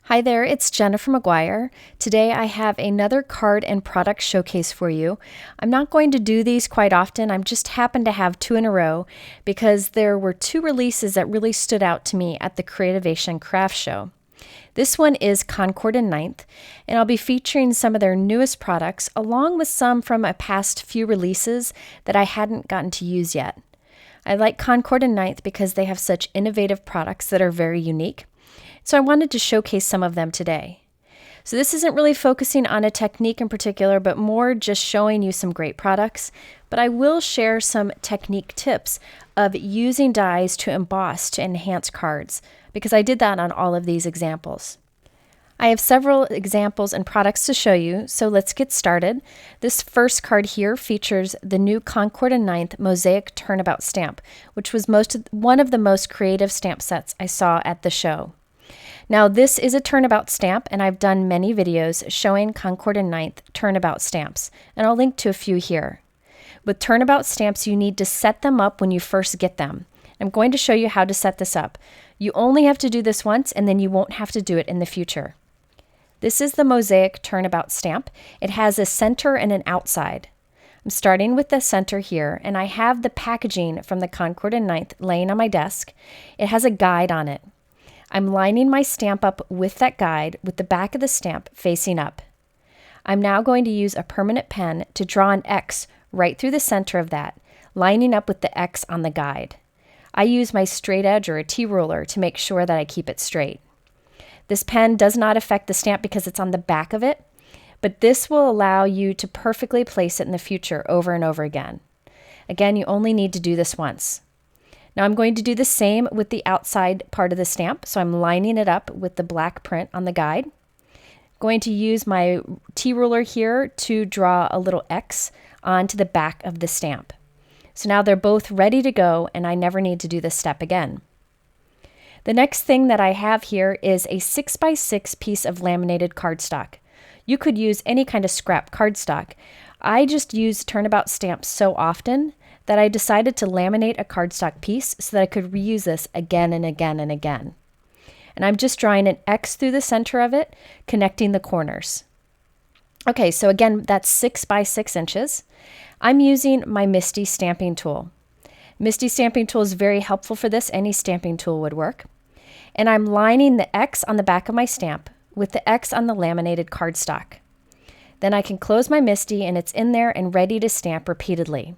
Hi there, it's Gina from McGuire. Today I have another card and product showcase for you. I'm not going to do these quite often. I'm just happened to have two in a row because there were two releases that really stood out to me at the Creativation Craft Show. This one is Concord 9th, and I'll be featuring some of their newest products along with some from a past few releases that I hadn't gotten to use yet. I like Concord 9th because they have such innovative products that are very unique. So I wanted to showcase some of them today. So this isn't really focusing on a technique in particular, but more just showing you some great products. But I will share some technique tips of using dies to emboss to enhance cards, because I did that on all of these examples. I have several examples and products to show you, so let's get started. This first card here features the new Concord 9th Mosaic Turnabout stamp, which was one of the most creative stamp sets I saw at the show. Now this is a turnabout stamp, and I've done many videos showing Concord 9th turnabout stamps, and I'll link to a few here. With turnabout stamps, you need to set them up when you first get them. I'm going to show you how to set this up. You only have to do this once, and then you won't have to do it in the future. This is the Mosaic turnabout stamp. It has a center and an outside. I'm starting with the center here, and I have the packaging from the Concord 9th laying on my desk. It has a guide on it. I'm lining my stamp up with that guide with the back of the stamp facing up. I'm now going to use a permanent pen to draw an X right through the center of that, lining up with the X on the guide. I use my straight edge or a T-ruler to make sure that I keep it straight. This pen does not affect the stamp because it's on the back of it, but this will allow you to perfectly place it in the future over and over again. Again, you only need to do this once. Now I'm going to do the same with the outside part of the stamp, so I'm lining it up with the black print on the guide. I'm going to use my T-ruler here to draw a little X onto the back of the stamp. So now they're both ready to go, and I never need to do this step again. The next thing that I have here is a 6x6 piece of laminated cardstock. You could use any kind of scrap cardstock. I just use turnabout stamps so often that I decided to laminate a cardstock piece so that I could reuse this again and again and again. And I'm just drawing an X through the center of it, connecting the corners. Okay, so again, that's 6 by 6 inches. I'm using my MISTI stamping tool. MISTI stamping tool is very helpful for this. Any stamping tool would work. And I'm lining the X on the back of my stamp with the X on the laminated cardstock. Then I can close my MISTI and it's in there and ready to stamp repeatedly.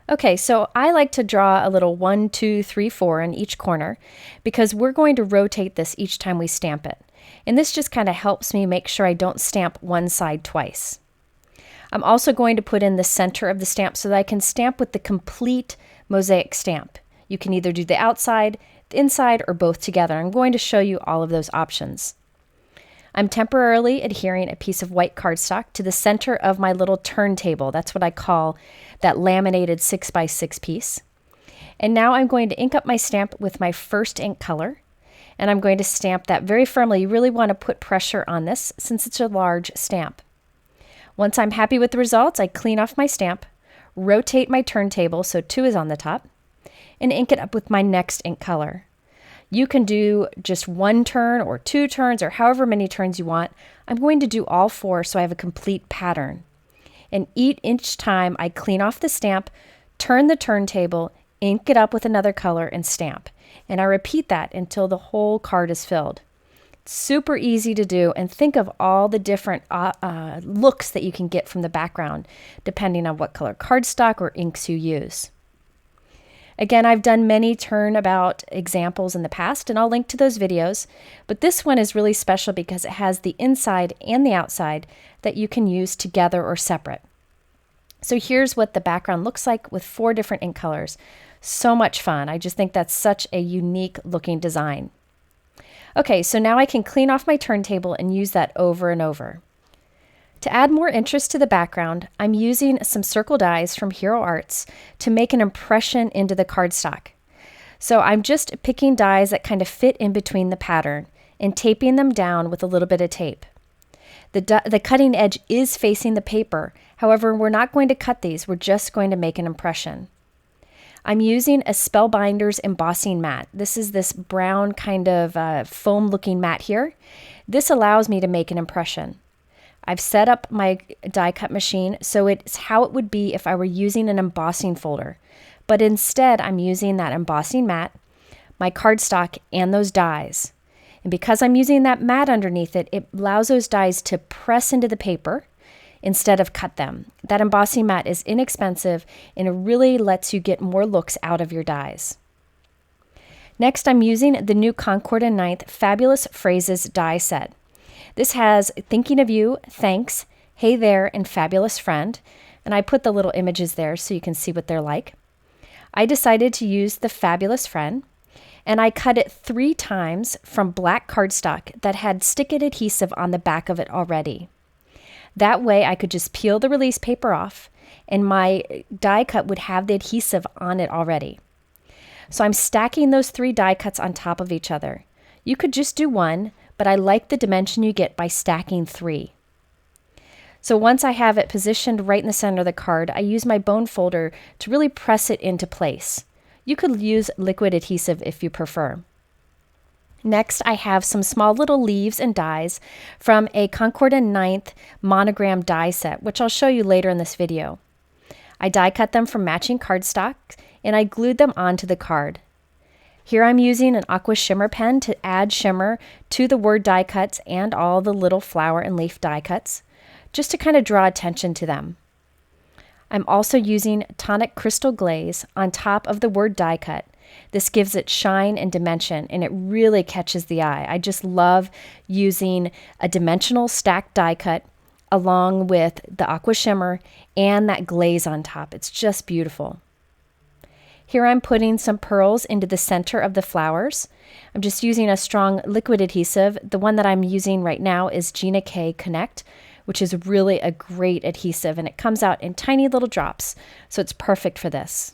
Okay, so I like to draw a little 1, 2, 3, 4 in each corner because we're going to rotate this each time we stamp it. And this just kind of helps me make sure I don't stamp one side twice. I'm also going to put in the center of the stamp so that I can stamp with the complete mosaic stamp. You can either do the outside, the inside, or both together. I'm going to show you all of those options. I'm temporarily adhering a piece of white cardstock to the center of my little turntable. That's what I call that laminated 6x6 piece. And now I'm going to ink up my stamp with my first ink color, and I'm going to stamp that very firmly. You really want to put pressure on this since it's a large stamp. Once I'm happy with the results, I clean off my stamp, rotate my turntable so 2 is on the top, and ink it up with my next ink color. You can do just 1 turn or 2 turns or however many turns you want. I'm going to do all 4 so I have a complete pattern. And each time I clean off the stamp, turn the turntable, ink it up with another color, and stamp. And I repeat that until the whole card is filled. It's super easy to do, and think of all the different looks that you can get from the background depending on what color cardstock or inks you use. Again, I've done many turnabout examples in the past, and I'll link to those videos, but this one is really special because it has the inside and the outside that you can use together or separate. So here's what the background looks like with 4 different ink colors. So much fun. I just think that's such a unique looking design. Okay, so now I can clean off my turntable and use that over and over. To add more interest to the background, I'm using some circle dies from Hero Arts to make an impression into the cardstock. So I'm just picking dies that kind of fit in between the pattern and taping them down with a little bit of tape. The cutting edge is facing the paper. However, we're not going to cut these. We're just going to make an impression. I'm using a Spellbinders embossing mat. This is this brown kind of foam looking mat here. This allows me to make an impression. I've set up my die cut machine so it's how it would be if I were using an embossing folder. But instead, I'm using that embossing mat, my cardstock, and those dies. And because I'm using that mat underneath it, it allows those dies to press into the paper instead of cut them. That embossing mat is inexpensive and it really lets you get more looks out of your dies. Next, I'm using the new Concord 9th Fabulous Phrases die set. This has thinking of you, thanks, hey there, and fabulous friend. And I put the little images there so you can see what they're like. I decided to use the fabulous friend, and I cut it 3 times from black cardstock that had stick-it adhesive on the back of it already. That way I could just peel the release paper off and my die cut would have the adhesive on it already. So I'm stacking those 3 die cuts on top of each other. You could just do 1, but I like the dimension you get by stacking 3. So once I have it positioned right in the center of the card, I use my bone folder to really press it into place. You could use liquid adhesive if you prefer. Next, I have some small little leaves and dies from a Concord 9th Monogram die set, which I'll show you later in this video. I die cut them from matching cardstock and I glued them onto the card. Here I'm using an Aqua Shimmer pen to add shimmer to the word die cuts and all the little flower and leaf die cuts, just to kind of draw attention to them. I'm also using Tonic Crystal Glaze on top of the word die cut. This gives it shine and dimension, and it really catches the eye. I just love using a dimensional stacked die cut along with the Aqua Shimmer and that glaze on top. It's just beautiful. Here I'm putting some pearls into the center of the flowers. I'm just using a strong liquid adhesive. The one that I'm using right now is Gina K Connect, which is really a great adhesive, and it comes out in tiny little drops, so it's perfect for this.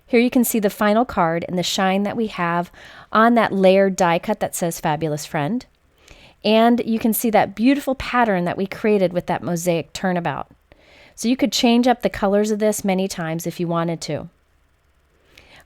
Here you can see the final card and the shine that we have on that layered die cut that says Fabulous Friend. And you can see that beautiful pattern that we created with that Mosaic Turnabout. So you could change up the colors of this many times if you wanted to.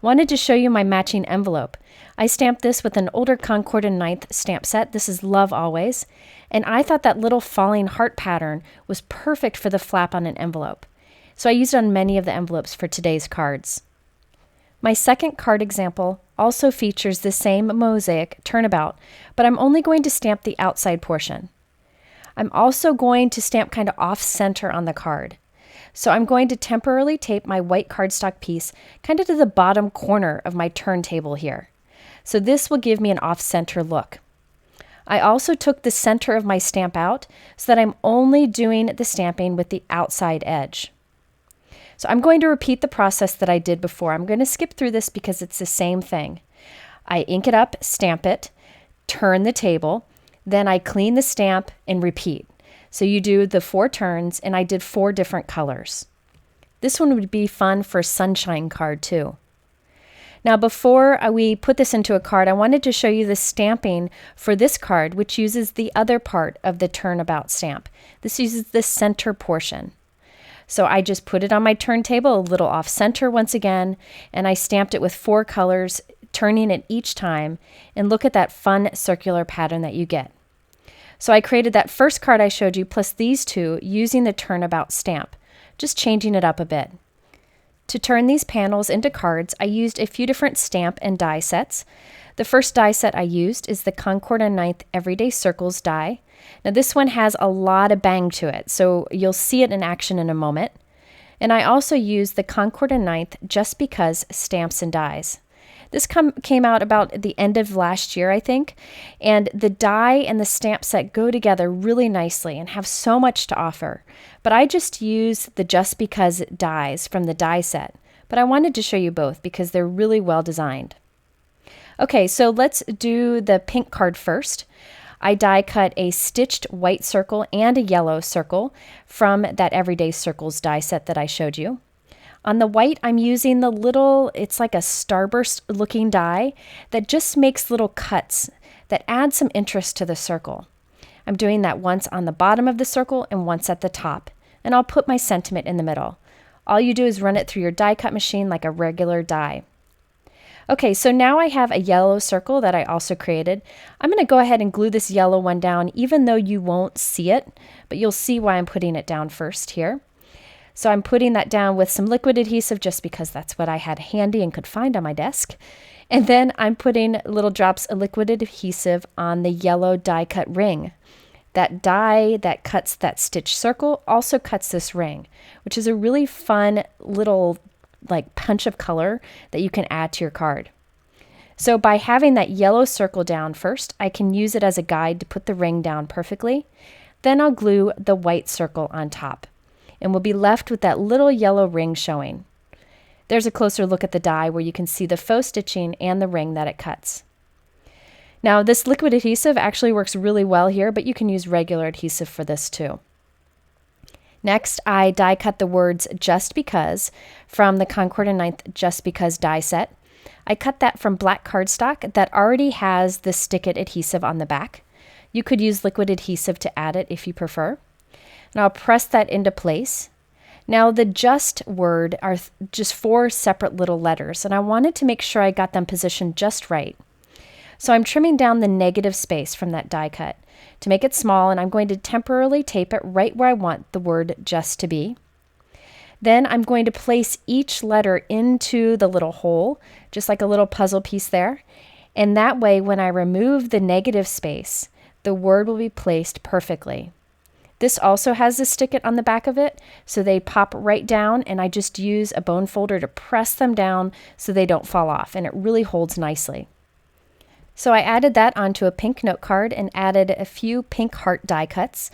Wanted to show you my matching envelope. I stamped this with an older Concord 9th stamp set. This is Love Always. And I thought that little falling heart pattern was perfect for the flap on an envelope. So I used it on many of the envelopes for today's cards. My second card example also features the same Mosaic Turnabout, but I'm only going to stamp the outside portion. I'm also going to stamp kind of off-center on the card. So I'm going to temporarily tape my white cardstock piece kind of to the bottom corner of my turntable here. So this will give me an off-center look. I also took the center of my stamp out so that I'm only doing the stamping with the outside edge. So I'm going to repeat the process that I did before. I'm going to skip through this because it's the same thing. I ink it up, stamp it, turn the table, then I clean the stamp and repeat. So you do the 4 turns, and I did 4 different colors. This one would be fun for a sunshine card too. Now before we put this into a card, I wanted to show you the stamping for this card, which uses the other part of the turnabout stamp. This uses the center portion. So I just put it on my turntable, a little off center once again, and I stamped it with 4 colors, turning it each time, and look at that fun circular pattern that you get. So I created that first card I showed you plus these 2 using the turnabout stamp, just changing it up a bit. To turn these panels into cards, I used a few different stamp and die sets. The first die set I used is the Concord 9th Everyday Circles die. Now this one has a lot of bang to it, so you'll see it in action in a moment. And I also used the Concord 9th Just Because stamps and dies. This came out about the end of last year, I think, and the die and the stamp set go together really nicely and have so much to offer. But I just used the Just Because dies from the die set, but I wanted to show you both because they're really well designed. Okay, so let's do the pink card first. I die cut a stitched white circle and a yellow circle from that Everyday Circles die set that I showed you. On the white, I'm using the little, it's like a starburst looking die that just makes little cuts that add some interest to the circle. I'm doing that once on the bottom of the circle and once at the top, and I'll put my sentiment in the middle. All you do is run it through your die cut machine like a regular die. Okay, so now I have a yellow circle that I also created. I'm going to go ahead and glue this yellow one down, even though you won't see it, but you'll see why I'm putting it down first here. So I'm putting that down with some liquid adhesive just because that's what I had handy and could find on my desk. And then I'm putting little drops of liquid adhesive on the yellow die cut ring. That die that cuts that stitch circle also cuts this ring, which is a really fun little like punch of color that you can add to your card. So by having that yellow circle down first, I can use it as a guide to put the ring down perfectly. Then I'll glue the white circle on top, and we'll be left with that little yellow ring showing. There's a closer look at the die where you can see the faux stitching and the ring that it cuts. Now this liquid adhesive actually works really well here, but you can use regular adhesive for this too. Next, I die cut the words Just Because from the Concord 9th Just Because die set. I cut that from black cardstock that already has the Stick It adhesive on the back. You could use liquid adhesive to add it if you prefer. And I'll press that into place. Now the just word are just 4 separate little letters, and I wanted to make sure I got them positioned just right. So I'm trimming down the negative space from that die cut to make it small, and I'm going to temporarily tape it right where I want the word just to be. Then I'm going to place each letter into the little hole, just like a little puzzle piece there. And that way, when I remove the negative space, the word will be placed perfectly. This also has a Stick It on the back of it, so they pop right down, and I just use a bone folder to press them down so they don't fall off, and it really holds nicely. So I added that onto a pink note card and added a few pink heart die cuts.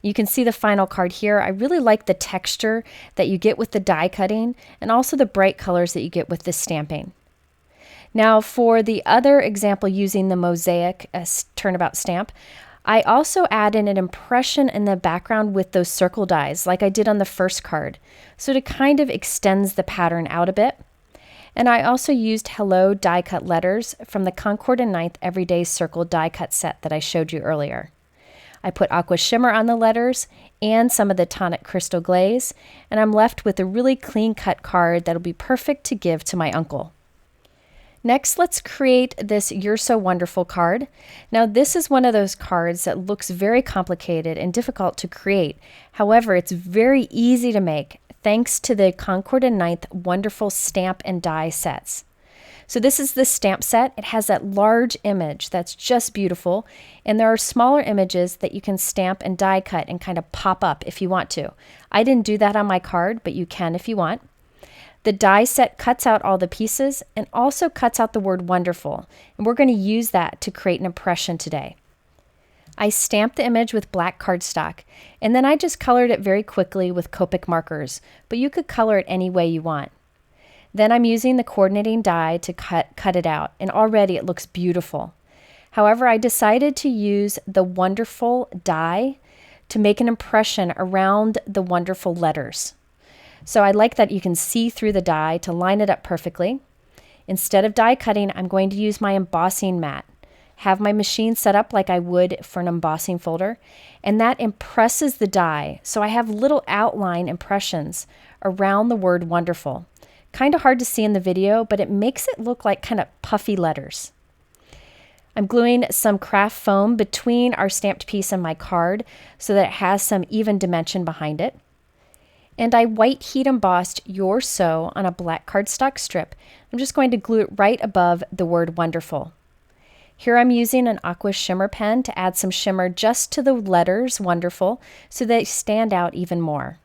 You can see the final card here. I really like the texture that you get with the die cutting and also the bright colors that you get with this stamping. Now for the other example using the Mosaic Turnabout stamp, I also added an impression in the background with those circle dies like I did on the first card. So it kind of extends the pattern out a bit. And I also used Hello die cut letters from the Concord 9th Everyday Circle die cut set that I showed you earlier. I put Aqua Shimmer on the letters and some of the Tonic Crystal Glaze, and I'm left with a really clean cut card that'll be perfect to give to my uncle. Next, let's create this You're So Wonderful card. Now this is one of those cards that looks very complicated and difficult to create. However, it's very easy to make thanks to the Concord 9th wonderful stamp and die sets. So this is the stamp set. It has that large image that's just beautiful, and there are smaller images that you can stamp and die cut and kind of pop up if you want to. I didn't do that on my card, but you can if you want. The die set cuts out all the pieces and also cuts out the word wonderful, and we're going to use that to create an impression today. I stamped the image with black cardstock, and then I just colored it very quickly with Copic markers, but you could color it any way you want. Then I'm using the coordinating die to cut it out, and already it looks beautiful. However, I decided to use the wonderful die to make an impression around the wonderful letters. So I like that you can see through the die to line it up perfectly. Instead of die cutting, I'm going to use my embossing mat. Have my machine set up like I would for an embossing folder, and that impresses the die, so I have little outline impressions around the word wonderful. Kind of hard to see in the video, but it makes it look like kind of puffy letters. I'm gluing some craft foam between our stamped piece and my card so that it has some even dimension behind it. And I white heat embossed You're So on a black cardstock strip. I'm just going to glue it right above the word wonderful. Here I'm using an Aqua Shimmer pen to add some shimmer just to the letters wonderful so they stand out even more.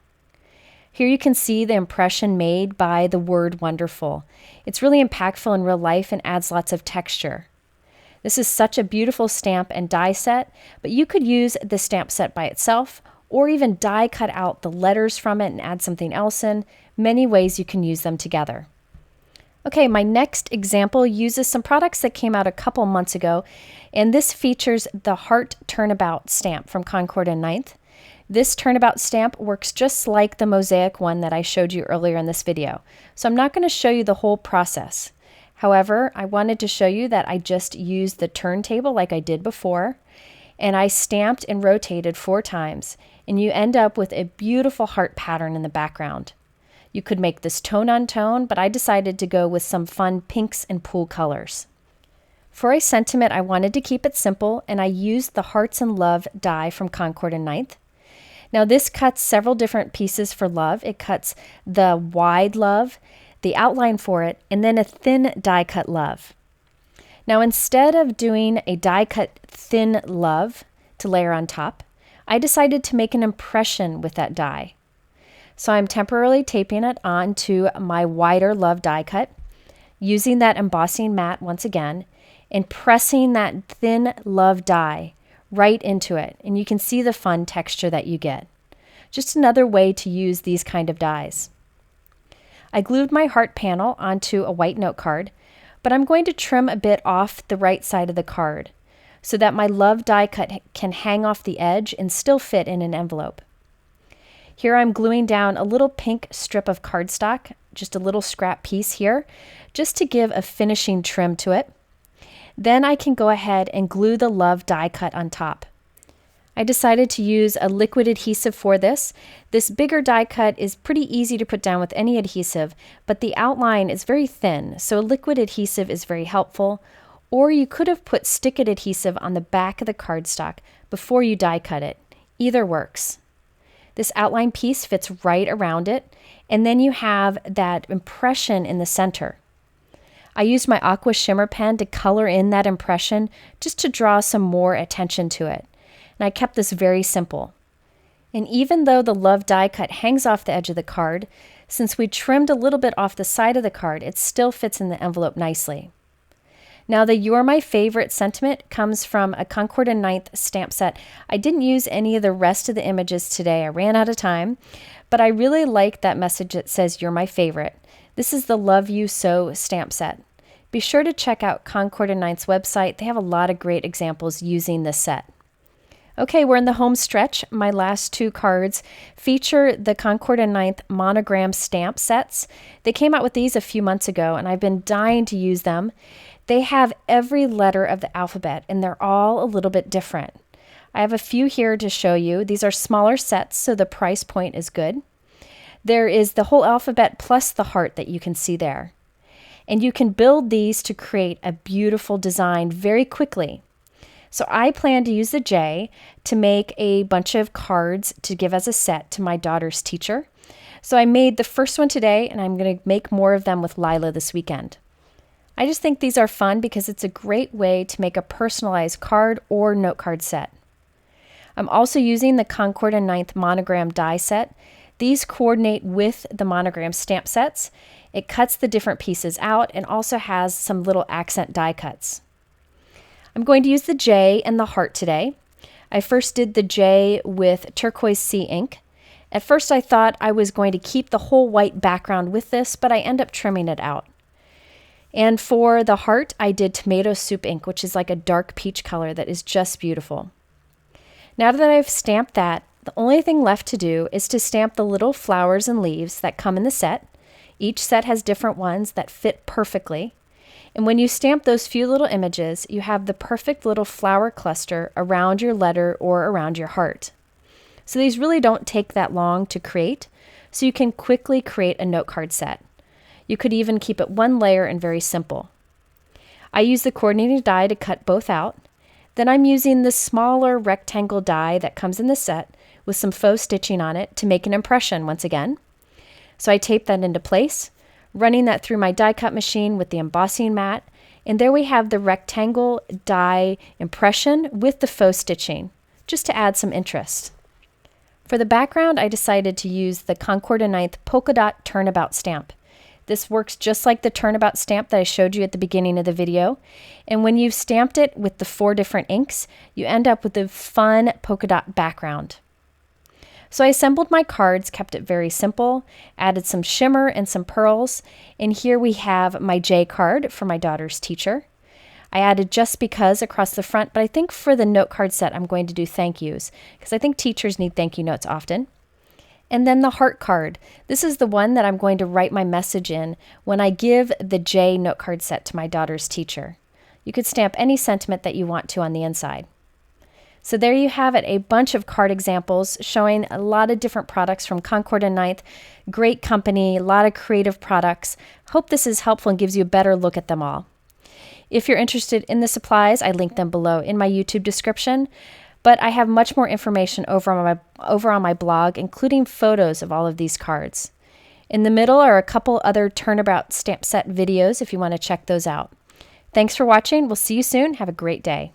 Here you can see the impression made by the word wonderful. It's really impactful in real life and adds lots of texture. This is such a beautiful stamp and die set, but you could use the stamp set by itself or even die cut out the letters from it and add something else in. Many ways you can use them together. Okay, my next example uses some products that came out a couple months ago, and this features the Heart Turnabout stamp from Concord 9th. This Turnabout stamp works just like the Mosaic one that I showed you earlier in this video, so I'm not going to show you the whole process. However, I wanted to show you that I just used the turntable like I did before, and I stamped and rotated 4 times, and you end up with a beautiful heart pattern in the background. You could make this tone on tone, but I decided to go with some fun pinks and pool colors. For a sentiment, I wanted to keep it simple, and I used the Hearts and Love die from Concord 9th. Now this cuts several different pieces for love. It cuts the wide love, the outline for it, and then a thin die cut love. Now instead of doing a die cut thin love to layer on top, I decided to make an impression with that die. So I'm temporarily taping it onto my wider love die cut, using that embossing mat once again, and pressing that thin love die right into it. And you can see the fun texture that you get. Just another way to use these kind of dies. I glued my heart panel onto a white note card, but I'm going to trim a bit off the right side of the card so that my love die cut can hang off the edge and still fit in an envelope. Here I'm gluing down a little pink strip of cardstock, just a little scrap piece here, just to give a finishing trim to it. Then I can go ahead and glue the love die cut on top. I decided to use a liquid adhesive for this. This bigger die cut is pretty easy to put down with any adhesive, but the outline is very thin, so liquid adhesive is very helpful. Or you could have put stick-it adhesive on the back of the cardstock before you die cut it. Either works. This outline piece fits right around it, and then you have that impression in the center. I used my Aqua Shimmer pen to color in that impression just to draw some more attention to it. And I kept this very simple. And even though the love die cut hangs off the edge of the card, since we trimmed a little bit off the side of the card, it still fits in the envelope nicely. Now the You're My Favorite sentiment comes from a Concord 9th stamp set. I didn't use any of the rest of the images today. I ran out of time, but I really like that message that says You're My Favorite. This is the Love You So stamp set. Be sure to check out Concord 9th's website. They have a lot of great examples using this set. Okay, we're in the home stretch. My last two cards feature the Concord 9th Monogram stamp sets. They came out with these a few months ago, and I've been dying to use them. They have every letter of the alphabet, and they're all a little bit different. I have a few here to show you. These are smaller sets, so the price point is good. There is the whole alphabet plus the heart that you can see there. And you can build these to create a beautiful design very quickly. So I plan to use the J to make a bunch of cards to give as a set to my daughter's teacher. So I made the first one today, and I'm going to make more of them with Lila this weekend. I just think these are fun because it's a great way to make a personalized card or note card set. I'm also using the Concord 9th Monogram die set. These coordinate with the Monogram stamp sets. It cuts the different pieces out and also has some little accent die cuts. I'm going to use the J and the heart today. I first did the J with Turquoise Sea ink. At first I thought I was going to keep the whole white background with this, but I end up trimming it out. And for the heart, I did tomato soup ink, which is like a dark peach color that is just beautiful. Now that I've stamped that, the only thing left to do is to stamp the little flowers and leaves that come in the set. Each set has different ones that fit perfectly. And when you stamp those few little images, you have the perfect little flower cluster around your letter or around your heart. So these really don't take that long to create, so you can quickly create a note card set. You could even keep it one layer and very simple. I use the coordinating die to cut both out. Then I'm using the smaller rectangle die that comes in the set with some faux stitching on it to make an impression once again. So I tape that into place, running that through my die cut machine with the embossing mat, and there we have the rectangle die impression with the faux stitching, just to add some interest. For the background, I decided to use the Concord 9th Polka Dot Turnabout stamp. This works just like the Turnabout stamp that I showed you at the beginning of the video. And when you've stamped it with the 4 different inks, you end up with a fun polka dot background. So I assembled my cards, kept it very simple, added some shimmer and some pearls, and here we have my J card for my daughter's teacher. I added Just Because across the front, but I think for the note card set I'm going to do thank yous, because I think teachers need thank you notes often. And then the heart card. This is the one that I'm going to write my message in when I give the J note card set to my daughter's teacher. You could stamp any sentiment that you want to on the inside. So there you have it, a bunch of card examples showing a lot of different products from Concord and 9th. Great company, a lot of creative products. Hope this is helpful and gives you a better look at them all. If you're interested in the supplies, I link them below in my YouTube description. But I have much more information over on my blog, including photos of all of these cards. In the middle are a couple other Turnabout stamp set videos if you want to check those out. Thanks for watching. We'll see you soon. Have a great day.